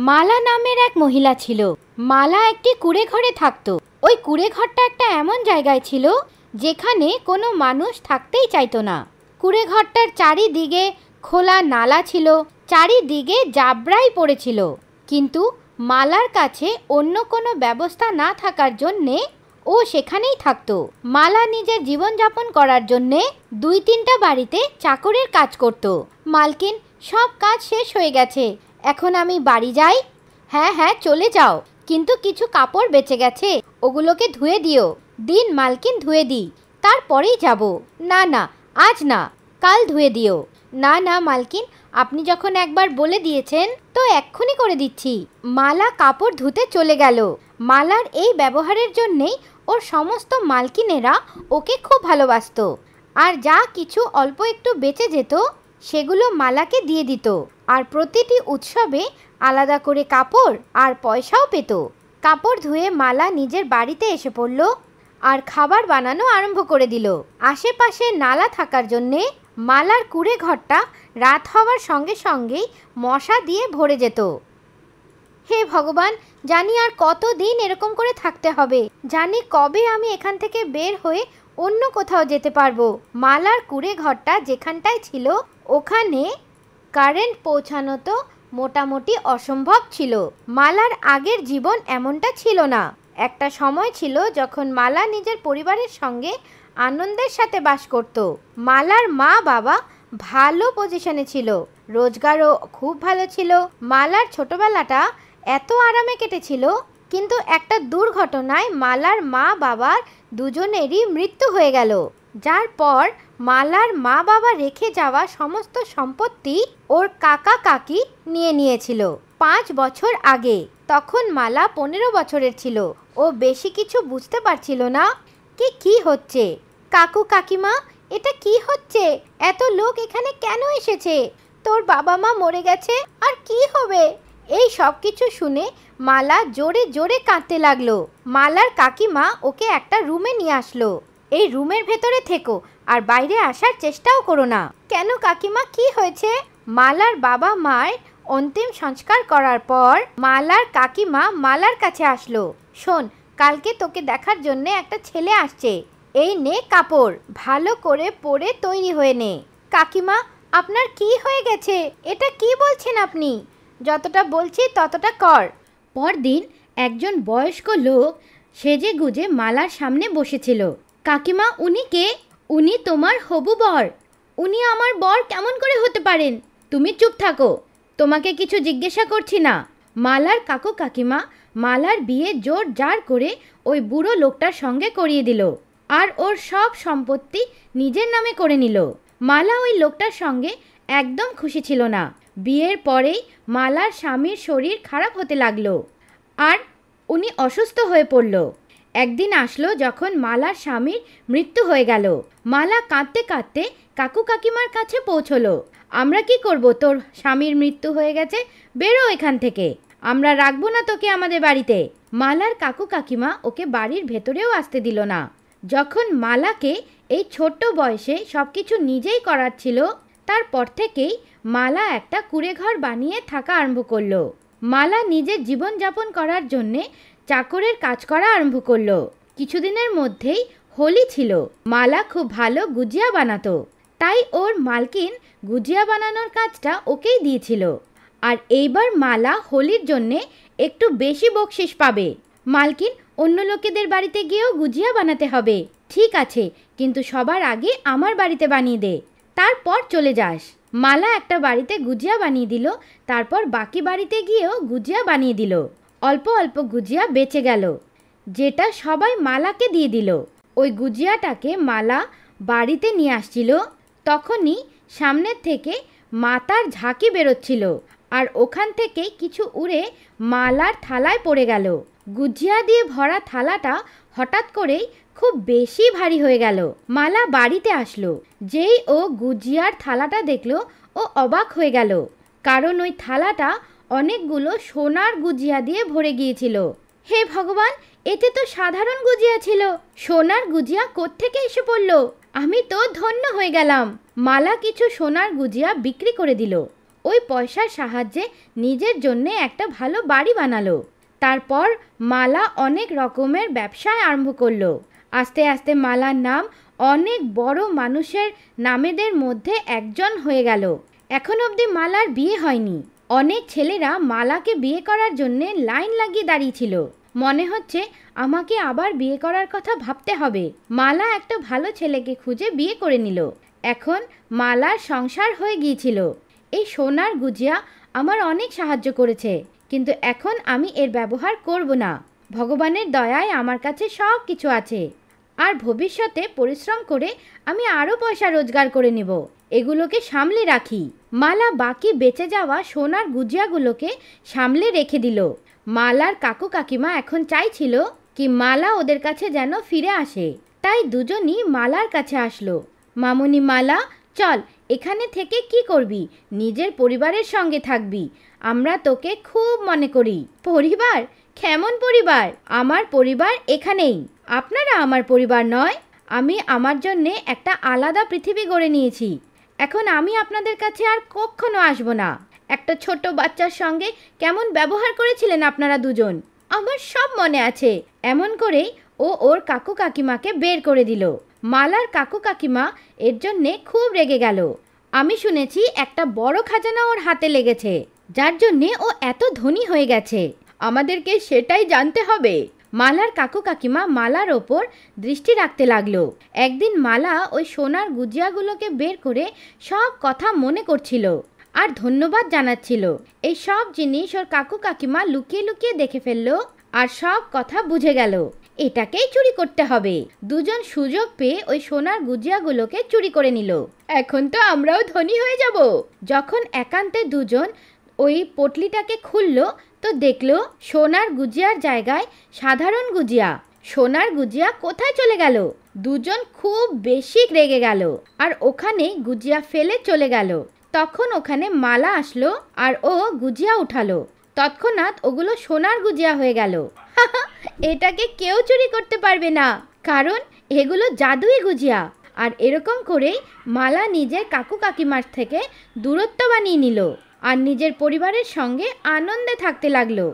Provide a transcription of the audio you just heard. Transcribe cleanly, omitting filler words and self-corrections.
মালা নামের এক মহিলা ছিল। মালা একটি কুঁড়ে ঘরে থাকতো। ওই কুঁড়ে ঘরটা একটা এমন জায়গায় ছিল যেখানে কোনো মানুষ থাকতেই চাইতো না। কুঁড়ে ঘরটার চারিদিকে খোলা নালা ছিল, চারিদিকে জাবরাই পড়েছিল। কিন্তু মালার কাছে অন্য কোনো ব্যবস্থা না থাকার জন্যে ও সেখানেই থাকতো। মালা নিজের জীবনযাপন করার জন্যে 2-3টা বাড়িতে চাকরের কাজ করত। মালকিন, সব কাজ শেষ হয়ে গেছে, এখন আমি বাড়ি যাই। হ্যাঁ হ্যাঁ, চলে যাও, কিন্তু কিছু কাপড় বেঁচে গেছে, ওগুলোকে ধুয়ে দিও। দিন মালকিন, ধুয়ে দিই, তারপরেই যাব। না না, আজ না, কাল ধুয়ে দিও। না না মালকিন, আপনি যখন একবার বলে দিয়েছেন তো এক্ষুনি করে দিচ্ছি। মালা কাপড় ধুতে চলে গেল। মালার এই ব্যবহারের জন্যেই ওর সমস্ত মালকিনেরা ওকে খুব ভালোবাসতো। আর যা কিছু অল্প একটু বেঁচে যেত সেগুলো মালাকে দিয়ে দিত। আর প্রতিটি উৎসবে আলাদা করে কাপড় আর পয়সাও পেত। কাপড় ধুয়ে মালা নিজের বাড়িতে এসে পড়ল আর খাবার বানানো আরম্ভ করে দিল। আশেপাশে নালা থাকার জন্যে মালার কুঁড়ে ঘরটা রাত হওয়ার সঙ্গে সঙ্গেই মশা দিয়ে ভরে যেত। হে ভগবান, জানি আর কতদিন এরকম করে থাকতে হবে, জানি কবে আমি এখান থেকে বের হয়ে অন্য কোথাও যেতে পারবো। মালার কুঁড়ে ঘরটা যেখানটায় ছিল ওখানে কারেন্ট পৌঁছানো তো মোটামুটি অসম্ভব ছিল। মালার আগের জীবন এমনটা ছিল না। একটা সময় ছিল যখন মালা নিজের পরিবারের সঙ্গে আনন্দের সাথে বাস করত। মালার মা বাবা ভালো পজিশনে ছিল, রোজগারও খুব ভালো ছিল। মালার ছোটবেলাটা এত আরামে কেটেছিল, কিন্তু একটা দুর্ঘটনায় মালার মা বাবার দুজনেরই মৃত্যু হয়ে গেল। যার পর মালার মা বাবা রেখে যাওয়া সমস্ত সম্পত্তি ওর কাকা কাকি নিয়ে নিয়েছিল 5 বছর আগে। তখন মালা 15 বছরের ছিল। ও বেশি কিছু বুঝতে পারছিল না কি হচ্ছে। কাকু কাকিমা, এটা কি হচ্ছে? এত লোক এখানে কেন এসেছে? তোর বাবা মা মরে গেছে, আর কি হবে? এই সব কিছু শুনে মালা জোরে জোরে কাঁদতে লাগলো। মালার কাকিমা ওকে একটা রুমে নিয়ে আসলো। এই রুমের ভেতরে থেকো আর বাইরে আসার চেষ্টাও করো না। কেন কাকিমা, কি হয়েছে? মালার বাবা মায়ের অন্তিম সংস্কার করার পর মালার কাকিমা মালার কাছে আসলো। শোন, কালকে তোকে দেখার জন্য একটা ছেলে আসছে, এই নে কাপড়, ভালো করে পরে তৈরি হয়ে নে। কাকিমা, আপনার কি হয়ে গেছে? এটা কি বলছেন আপনি? যতটা বলছি ততটা কর। পরদিন একজন বয়স্ক লোক সেজে গুজে মালার সামনে বসেছিল। কাকিমা, উনি কে? উনি তোমার হবু বর। উনি আমার বর কেমন করে হতে পারেন? তুমি চুপ থাকো, তোমাকে কিছু জিজ্ঞাসা করছি না। মালার কাকু কাকিমা মালার বিয়ে জোর জার করে ওই বুড়ো লোকটার সঙ্গে করিয়ে দিল আর ওর সব সম্পত্তি নিজের নামে করে নিল। মালা ওই লোকটার সঙ্গে একদম খুশি ছিল না। বিয়ের পরেই মালার স্বামীর শরীর খারাপ হতে লাগলো আর উনি অসুস্থ হয়ে পড়ল। একদিন আসলো যখন মালার স্বামীর মৃত্যু হয়ে গেল। মালা কাঁদতে কাঁদতে কাকু কাকিমার কাছে পৌঁছলো। আমরা কি করব? তোর স্বামীর মৃত্যু হয়ে গেছে, বেরো এখান থেকে, আমরা রাখবো না তোকে আমাদের বাড়িতে। মালার কাকু কাকিমা ওকে বাড়ির ভেতরেও আসতে দিল না। যখন মালাকে এই ছোট্ট বয়সে সব কিছু নিজেই করার ছিল, তারপর থেকেই মালা একটা কুঁড়ে ঘর বানিয়ে থাকা আরম্ভ করলো। মালা নিজের জীবনযাপন করার জন্যে চাকরের কাজ করা আরম্ভ করলো। কিছুদিনের মধ্যেই হোলি ছিল। মালা খুব ভালো গুজিয়া বানাতো, তাই ওর মালকিন গুজিয়া বানানোর কাজটা ওকেই দিয়েছিল। আর এইবার মালা হোলির জন্যে একটু বেশি বকশিস পাবে। মালকিন, অন্য লোকেদের বাড়িতে গিয়েও গুজিয়া বানাতে হবে। ঠিক আছে, কিন্তু সবার আগে আমার বাড়িতে বানিয়ে দে, তারপর চলে যাস। মালা একটা বাড়িতে গুজিয়া বানিয়ে দিল, তারপর বাকি বাড়িতে গিয়েও গুজিয়া বানিয়ে দিল। অল্প অল্প গুজিয়া বেঁচে গেল, যেটা সবাই মালাকে দিয়ে দিল। ওই গুজিয়াটাকে মালা বাড়িতে নিয়ে আসছিল, তখনই সামনের থেকে মাথার ঝাঁকি বেরোচ্ছিল আর ওখান থেকে কিছু উড়ে মালার থালায় পড়ে গেল। গুজিয়া দিয়ে ভরা থালাটা হঠাৎ করেই খুব বেশি ভারী হয়ে গেল। মালা বাড়িতে আসলো। যেই ও গুজিয়ার থালাটা দেখলো, ও অবাক হয়ে গেল, কারণ ওই থালাটা অনেকগুলো সোনার গুজিয়া দিয়ে ভরে গিয়েছিল। হে ভগবান, এতে তো সাধারণ গুজিয়া ছিল, সোনার গুজিয়া কোত্থেকে এসে পড়লো? আমি তো ধন্য হয়ে গেলাম। মালা কিছু সোনার গুজিয়া বিক্রি করে দিল। ওই পয়সার সাহায্যে নিজের জন্যে একটা ভালো বাড়ি বানালো। তারপর মালা অনেক রকমের ব্যবসায় আরম্ভ করলো। আস্তে আস্তে মালার নাম অনেক বড় মানুষের নামেদের মধ্যে একজন হয়ে গেল। এখন অবধি মালার বিয়ে হয়নি। অনেক ছেলেরা মালাকে বিয়ে করার জন্যে লাইন লাগিয়ে দাঁড়িয়েছিল। মনে হচ্ছে আমাকে আবার বিয়ে করার কথা ভাবতে হবে। মালা একটা ভালো ছেলেকে খুঁজে বিয়ে করে নিল। এখন মালার সংসার হয়ে গিয়েছিল। এই সোনার গুজিয়া আমার অনেক সাহায্য করেছে, কিন্তু এখন আমি এর ব্যবহার করব না। ভগবানের দয়ায় আমার কাছে সব কিছু আছে, আর ভবিষ্যতে পরিশ্রম করে আমি আরও পয়সা রোজগার করে নেব। এগুলোকে সামলে রাখি। মালা বাকি বেঁচে যাওয়া সোনার গুজিয়াগুলোকে সামলে রেখে দিল। মালার কাকু কাকিমা এখন চাইছিল কি মালা ওদের কাছে যেন ফিরে আসে। তাই দুজনই মালার কাছে আসলো। মামুনি মালা, চল, এখানে থেকে কি করবি? নিজের পরিবারের সঙ্গে থাকবি। আমরা তোকে খুব মনে করি। পরিবার? কেমন পরিবার? আমার পরিবার এখানেই। আপনারা আমার পরিবার নয়। আমি আমার জন্যে একটা আলাদা পৃথিবী গড়ে নিয়েছি। এখন আমি আপনাদের কাছে আর কখনো আসব না। একটা ছোট বাচ্চার সঙ্গে কেমন ব্যবহার করেছিলেন আপনারা দুজন, আমার সব মনে আছে। এমন করেই ও ওর কাকু কাকিমাকে বের করে দিল। মালার কাকু কাকিমা এর জন্যে খুব রেগে গেল। আমি শুনেছি একটা বড় খাজানা ওর হাতে লেগেছে, যার জন্যে ও এত ধনী হয়ে গেছে। আমাদেরকে সেটাই জানতে হবে। মালার কাকু কাকিমা মালার ওপর দৃষ্টি রাখতে লাগলো। একদিন মালা ওই সোনার গুজিয়াগুলোকে বের করে সব কথা মনে করছিল আর ধন্যবাদ জানাচ্ছিল। এই সব জিনিস ওর কাকু কাকিমা লুকিয়ে লুকিয়ে দেখে ফেললো আর সব কথা বুঝে গেল। এটাকেই চুরি করতে হবে। দুজন সুযোগ পেয়ে ওই সোনার গুজিয়াগুলোকে চুরি করে নিল। এখন তো আমরাও ধনী হয়ে যাব। যখন একান্তে দুজন ওই পটলিটাকে খুললো তো দেখলো সোনার গুজিয়ার জায়গায় সাধারণ গুজিয়া। সোনার গুজিয়া কোথায় চলে গেল? দুজন খুব বেশি রেগে গেল আর ওখানে গুজিয়া ফেলে চলে গেল। তখন ওখানে মালা আসলো আর ও গুজিয়া উঠালো। তৎক্ষণাৎ ওগুলো সোনার গুজিয়া হয়ে গেল। এটাকে কেউ চুরি করতে পারবে না, কারণ এগুলো জাদুই গুজিয়া। আর এরকম করেই মালা নিজের কাকু কাকিমার থেকে দূরত্ব বানিয়ে নিল আর নিজের পরিবারের সঙ্গে আনন্দে থাকতে লাগলো।